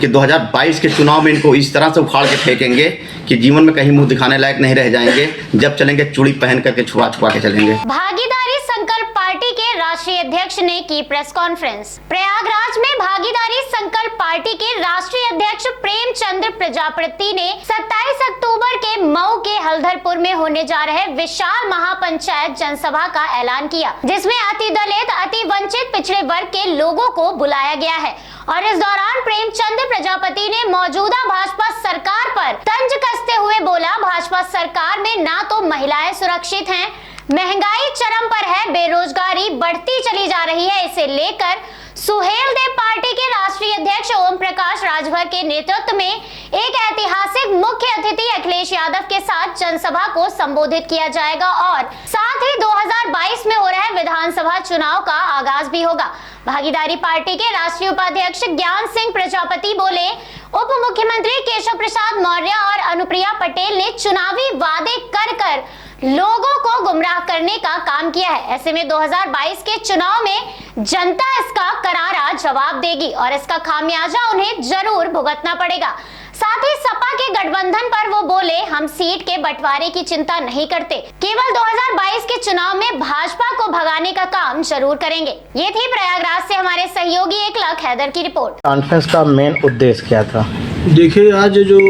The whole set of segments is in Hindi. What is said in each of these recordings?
कि 2022 के चुनाव में इनको इस तरह से उखाड़ के फेंकेंगे कि जीवन में कहीं मुंह दिखाने लायक नहीं रह जाएंगे। जब चलेंगे चूड़ी पहन करके छुपा छुपा के चलेंगे। भागीदारी संकल्प पार्टी के राष्ट्रीय अध्यक्ष ने की प्रेस कॉन्फ्रेंस। प्रयागराज में भागीदारी संकल्प पार्टी के राष्ट्रीय अध्यक्ष प्रेमचंद प्रजापति ने 27 अक्टूबर के मऊ के हल्दरपुर में होने जा रहे विशाल महापंचायत जनसभा का ऐलान किया, जिसमें अति दलित, अति वंचित, पिछड़े वर्ग के लोगों को बुलाया गया है। और इस दौरान प्रेमचंद प्रजापति ने मौजूदा भाजपा सरकार पर तंज कसते हुए बोला, भाजपा सरकार में ना तो महिलाएं सुरक्षित हैं, महंगाई चरम पर है, बेरोजगारी बढ़ती चली जा रही है। इसे लेकर सुहेलदेव पार्टी के राष्ट्रीय अध्यक्ष ओम प्रकाश राजभर के नेतृत्व में एक ऐतिहासिक मुख्य अतिथि अखिलेश यादव के साथ जनसभा को संबोधित किया जाएगा और साथ ही 2022 में हो रहे विधानसभा चुनाव का आगाज भी होगा। भागीदारी पार्टी के राष्ट्रीय उपाध्यक्ष ज्ञान सिंह प्रजापति बोले, उप मुख्यमंत्री केशव प्रसाद मौर्य और अनुप्रिया पटेल ने चुनावी वादे कर लोगों को गुमराह करने का काम किया है। ऐसे में 2022 के चुनाव में जनता इसका करारा जवाब देगी और इसका खामियाजा उन्हें जरूर भुगतना पड़ेगा। साथ ही सपा के गठबंधन पर वो बोले, हम सीट के बंटवारे की चिंता नहीं करते, केवल 2022 के चुनाव में भाजपा को भगाने का काम जरूर करेंगे। ये थी प्रयागराज से हमारे सहयोगी एकलख हैदर की रिपोर्ट। कॉन्फ्रेंस का मेन उद्देश्य क्या था? देखिए, आज जो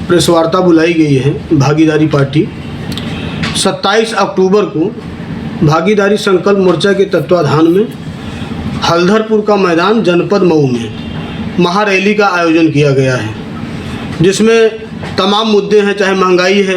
प्रेस वार्ता बुलाई गई है भागीदारी पार्टी 27 अक्टूबर को भागीदारी संकल्प मोर्चा के तत्वाधान में हल्दरपुर का मैदान जनपद मऊ में महारैली का आयोजन किया गया है, जिसमें तमाम मुद्दे हैं, चाहे महंगाई है,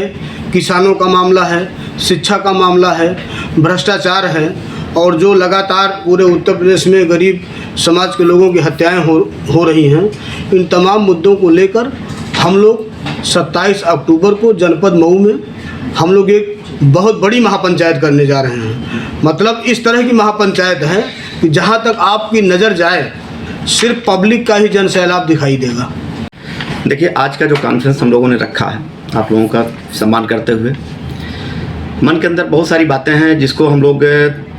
किसानों का मामला है, शिक्षा का मामला है, भ्रष्टाचार है और जो लगातार पूरे उत्तर प्रदेश में गरीब समाज के लोगों की हत्याएं हो रही हैं, इन तमाम मुद्दों को लेकर हम लोग 27 अक्टूबर को जनपद मऊ में हम लोग एक बहुत बड़ी महापंचायत करने जा रहे हैं। मतलब इस तरह की महापंचायत है कि जहां तक आपकी नज़र जाए सिर्फ पब्लिक का ही जनसैलाब दिखाई देगा। देखिए, आज का जो कॉन्फ्रेंस हम लोगों ने रखा है, आप लोगों का सम्मान करते हुए, मन के अंदर बहुत सारी बातें हैं जिसको हम लोग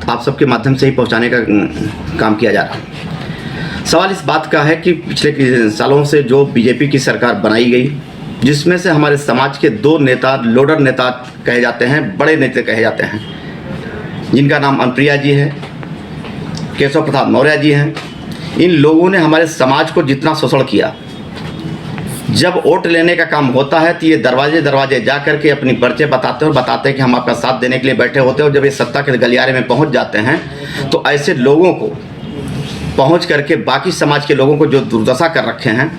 आप सबके माध्यम से ही पहुंचाने का काम किया जा रहा है। सवाल इस बात का है कि पिछले सालों से जो बीजेपी की सरकार बनाई गई, जिसमें से हमारे समाज के दो नेता, लोडर नेता कहे जाते हैं, बड़े नेता कहे जाते हैं, जिनका नाम अनुप्रिया जी है, केशव प्रसाद मौर्य जी हैं, इन लोगों ने हमारे समाज को जितना शोषण किया, जब वोट लेने का काम होता है तो ये दरवाजे दरवाजे जा कर के अपनी पर्चे बताते हैं और बताते हैं कि हम आपका साथ देने के लिए बैठे होते हैं। और जब ये सत्ता के गलियारे में पहुंच जाते हैं तो ऐसे लोगों को पहुंच करके बाकी समाज के लोगों को जो दुर्दशा कर रखे हैं,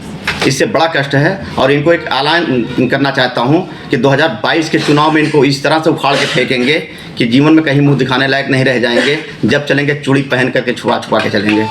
इससे बड़ा कष्ट है। और इनको एक ऐलान करना चाहता हूं कि 2022 के चुनाव में इनको इस तरह से उखाड़ के फेंकेंगे कि जीवन में कहीं मुंह दिखाने लायक नहीं रह जाएंगे। जब चलेंगे चूड़ी पहन करके छुपा छुपा के चलेंगे।